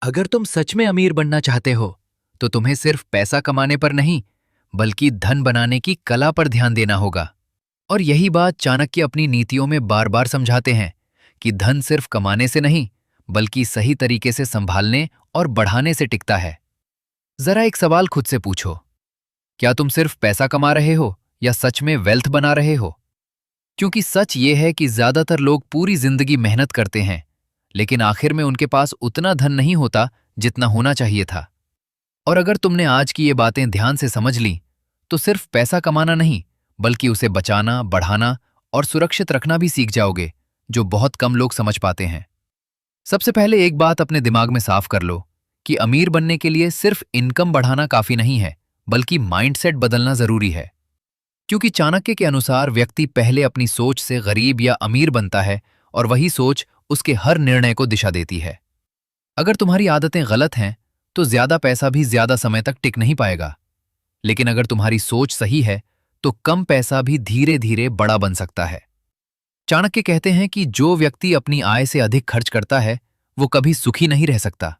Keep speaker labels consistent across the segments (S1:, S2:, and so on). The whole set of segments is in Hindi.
S1: अगर तुम सच में अमीर बनना चाहते हो, तो तुम्हें सिर्फ पैसा कमाने पर नहीं, बल्कि धन बनाने की कला पर ध्यान देना होगा। और यही बात चाणक्य अपनी नीतियों में बार बार समझाते हैं कि धन सिर्फ कमाने से नहीं, बल्कि सही तरीके से संभालने और बढ़ाने से टिकता है। जरा एक सवाल खुद से पूछो, क्या तुम सिर्फ पैसा कमा रहे हो या सच में वेल्थ बना रहे हो? क्योंकि सच ये है कि ज्यादातर लोग पूरी जिंदगी मेहनत करते हैं, लेकिन आखिर में उनके पास उतना धन नहीं होता जितना होना चाहिए था। और अगर तुमने आज की ये बातें ध्यान से समझ ली, तो सिर्फ पैसा कमाना नहीं, बल्कि उसे बचाना, बढ़ाना और सुरक्षित रखना भी सीख जाओगे, जो बहुत कम लोग समझ पाते हैं। सबसे पहले एक बात अपने दिमाग में साफ कर लो कि अमीर बनने के लिए सिर्फ इनकम बढ़ाना काफी नहीं है, बल्कि माइंडसेट बदलना जरूरी है। क्योंकि चाणक्य के अनुसार व्यक्ति पहले अपनी सोच से गरीब या अमीर बनता है, और वही सोच उसके हर निर्णय को दिशा देती है। अगर तुम्हारी आदतें गलत हैं, तो ज्यादा पैसा भी ज्यादा समय तक टिक नहीं पाएगा। लेकिन अगर तुम्हारी सोच सही है, तो कम पैसा भी धीरे धीरे बड़ा बन सकता है। चाणक्य कहते हैं कि जो व्यक्ति अपनी आय से अधिक खर्च करता है, वो कभी सुखी नहीं रह सकता।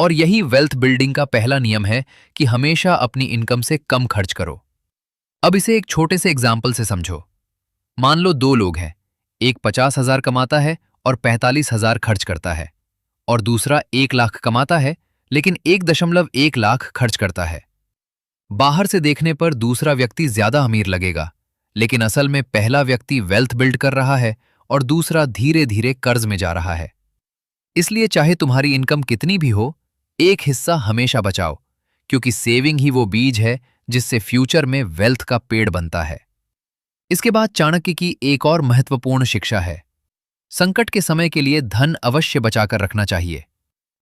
S1: और यही वेल्थ बिल्डिंग का पहला नियम है कि हमेशा अपनी इनकम से कम खर्च करो। अब इसे एक छोटे से एग्जाम्पल से समझो। मान लो दो लोग हैं, एक 50,000 कमाता है और 45,000 खर्च करता है, और दूसरा 1 लाख कमाता है लेकिन 1.1 लाख खर्च करता है। बाहर से देखने पर दूसरा व्यक्ति ज्यादा अमीर लगेगा, लेकिन असल में पहला व्यक्ति वेल्थ बिल्ड कर रहा है और दूसरा धीरे धीरे कर्ज में जा रहा है। इसलिए चाहे तुम्हारी इनकम कितनी भी हो, एक हिस्सा हमेशा बचाओ, क्योंकि सेविंग ही वो बीज है जिससे फ्यूचर में वेल्थ का पेड़ बनता है। इसके बाद चाणक्य की एक और महत्वपूर्ण शिक्षा है, संकट के समय के लिए धन अवश्य बचाकर रखना चाहिए,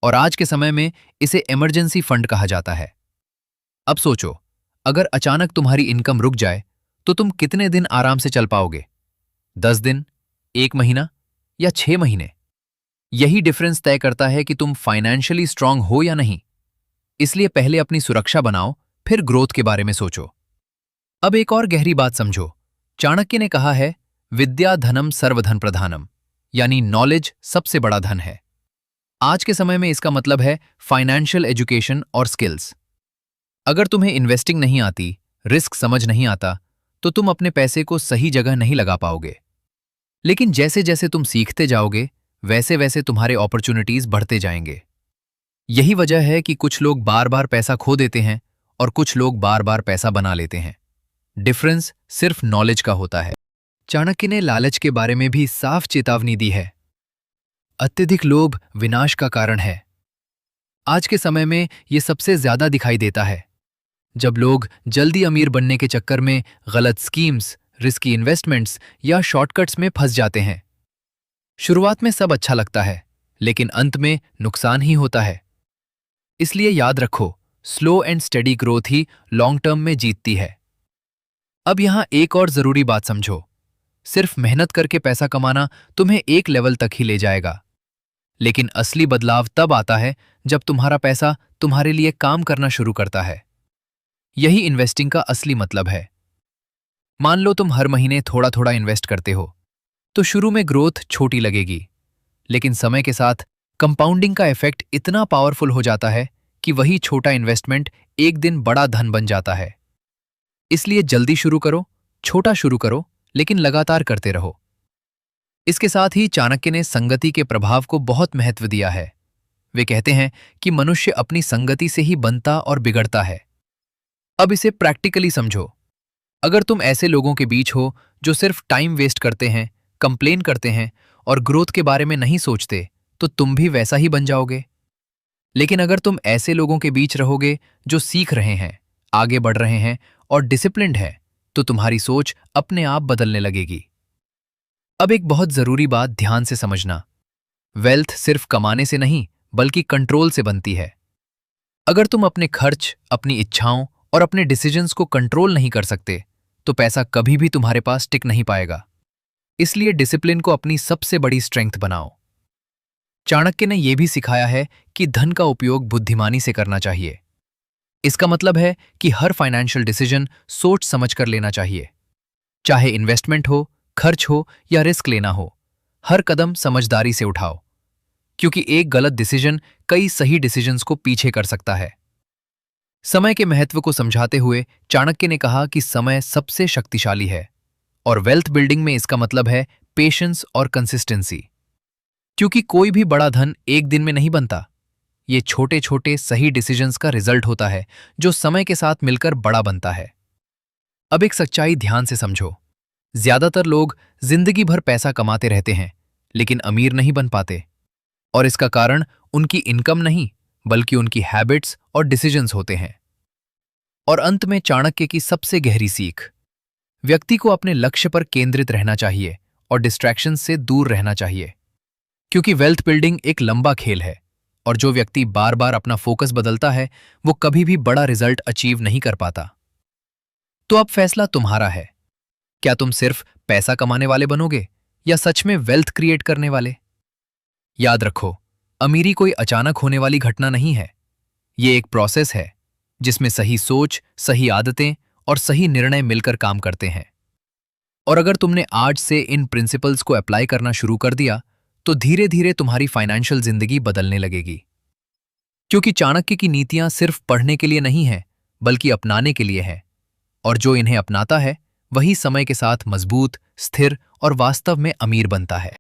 S1: और आज के समय में इसे इमरजेंसी फंड कहा जाता है। अब सोचो, अगर अचानक तुम्हारी इनकम रुक जाए, तो तुम कितने दिन आराम से चल पाओगे? 10 दिन, 1 महीना या 6 महीने? यही डिफरेंस तय करता है कि तुम फाइनेंशियली स्ट्रांग हो या नहीं। इसलिए पहले अपनी सुरक्षा बनाओ, फिर ग्रोथ के बारे में सोचो। अब एक और गहरी बात समझो। चाणक्य ने कहा है, विद्या धनम सर्वधन प्रधानम, यानी नॉलेज सबसे बड़ा धन है। आज के समय में इसका मतलब है फाइनेंशियल एजुकेशन और स्किल्स। अगर तुम्हें इन्वेस्टिंग नहीं आती, रिस्क समझ नहीं आता, तो तुम अपने पैसे को सही जगह नहीं लगा पाओगे। लेकिन जैसे जैसे तुम सीखते जाओगे, वैसे वैसे तुम्हारे अपॉर्चुनिटीज बढ़ते जाएंगे। यही वजह है कि कुछ लोग बार बार पैसा खो देते हैं और कुछ लोग बार बार पैसा बना लेते हैं। डिफरेंस सिर्फ नॉलेज का होता है। चाणक्य ने लालच के बारे में भी साफ चेतावनी दी है। अत्यधिक लोभ विनाश का कारण है। आज के समय में यह सबसे ज्यादा दिखाई देता है, जब लोग जल्दी अमीर बनने के चक्कर में गलत स्कीम्स, रिस्की इन्वेस्टमेंट्स या शॉर्टकट्स में फंस जाते हैं। शुरुआत में सब अच्छा लगता है, लेकिन अंत में नुकसान ही होता है। इसलिए याद रखो, slow and steady growth he long term में जीतती है। अब यहां एक और जरूरी बात समझो, सिर्फ मेहनत करके पैसा कमाना तुम्हें एक लेवल तक ही ले जाएगा, लेकिन असली बदलाव तब आता है जब तुम्हारा पैसा तुम्हारे लिए काम करना शुरू करता है। यही इन्वेस्टिंग का असली मतलब है। मान लो तुम हर महीने थोड़ा थोड़ा इन्वेस्ट करते हो, तो शुरू में ग्रोथ छोटी लगेगी, लेकिन समय के साथ कंपाउंडिंग का इफेक्ट इतना पावरफुल हो जाता है कि वही छोटा इन्वेस्टमेंट एक दिन बड़ा धन बन जाता है। इसलिए जल्दी शुरू करो, छोटा शुरू करो, लेकिन लगातार करते रहो। इसके साथ ही चाणक्य ने संगति के प्रभाव को बहुत महत्व दिया है। वे कहते हैं कि मनुष्य अपनी संगति से ही बनता और बिगड़ता है। अब इसे प्रैक्टिकली समझो। अगर तुम ऐसे लोगों के बीच हो जो सिर्फ टाइम वेस्ट करते हैं, कंप्लेन करते हैं और ग्रोथ के बारे में नहीं सोचते, तो तुम भी वैसा ही बन जाओगे। लेकिन अगर तुम ऐसे लोगों के बीच रहोगे जो सीख रहे हैं, आगे बढ़ रहे हैं और डिसिप्लिन्ड है, तो तुम्हारी सोच अपने आप बदलने लगेगी। अब एक बहुत जरूरी बात ध्यान से समझना, वेल्थ सिर्फ कमाने से नहीं, बल्कि कंट्रोल से बनती है। अगर तुम अपने खर्च, अपनी इच्छाओं और अपने डिसीजंस को कंट्रोल नहीं कर सकते, तो पैसा कभी भी तुम्हारे पास टिक नहीं पाएगा। इसलिए डिसिप्लिन को अपनी सबसे बड़ी स्ट्रेंथ बनाओ। चाणक्य ने यह भी सिखाया है कि धन का उपयोग बुद्धिमानी से करना चाहिए। इसका मतलब है कि हर फाइनेंशियल डिसीजन सोच समझकर लेना चाहिए। चाहे इन्वेस्टमेंट हो, खर्च हो या रिस्क लेना हो, हर कदम समझदारी से उठाओ। क्योंकि एक गलत डिसीजन कई सही डिसीजंस को पीछे कर सकता है। समय के महत्व को समझाते हुए चाणक्य ने कहा कि समय सबसे शक्तिशाली है और वेल्थ बिल्डिंग में इसका मतलब है पेशेंस और कंसिस्टेंसी। क्योंकि कोई भी बड़ा धन एक दिन में नहीं बनता, ये छोटे छोटे सही डिसीजंस का रिजल्ट होता है जो समय के साथ मिलकर बड़ा बनता है। अब एक सच्चाई ध्यान से समझो। ज्यादातर लोग जिंदगी भर पैसा कमाते रहते हैं लेकिन अमीर नहीं बन पाते, और इसका कारण उनकी इनकम नहीं बल्कि उनकी हैबिट्स और डिसीजंस होते हैं। और अंत में चाणक्य की सबसे गहरी सीख, व्यक्ति को अपने लक्ष्य पर केंद्रित रहना चाहिए और डिस्ट्रैक्शन से दूर रहना चाहिए। क्योंकि वेल्थ बिल्डिंग एक लंबा खेल है और जो व्यक्ति बार बार अपना फोकस बदलता है वो कभी भी बड़ा रिजल्ट अचीव नहीं कर पाता। तो अब फैसला तुम्हारा है। क्या तुम सिर्फ पैसा कमाने वाले बनोगे या सच में वेल्थ क्रिएट करने वाले? याद रखो, अमीरी कोई अचानक होने वाली घटना नहीं है। ये एक प्रोसेस है जिसमें सही सोच, सही आदतें और सही निर्णय मिलकर काम करते हैं। और अगर तुमने आज से इन प्रिंसिपल्स को अप्लाई करना शुरू कर दिया तो धीरे धीरे तुम्हारी फाइनेंशियल जिंदगी बदलने लगेगी। क्योंकि चाणक्य की नीतियां सिर्फ पढ़ने के लिए नहीं है बल्कि अपनाने के लिए है, और जो इन्हें अपनाता है वही समय के साथ मजबूत, स्थिर और वास्तव में अमीर बनता है।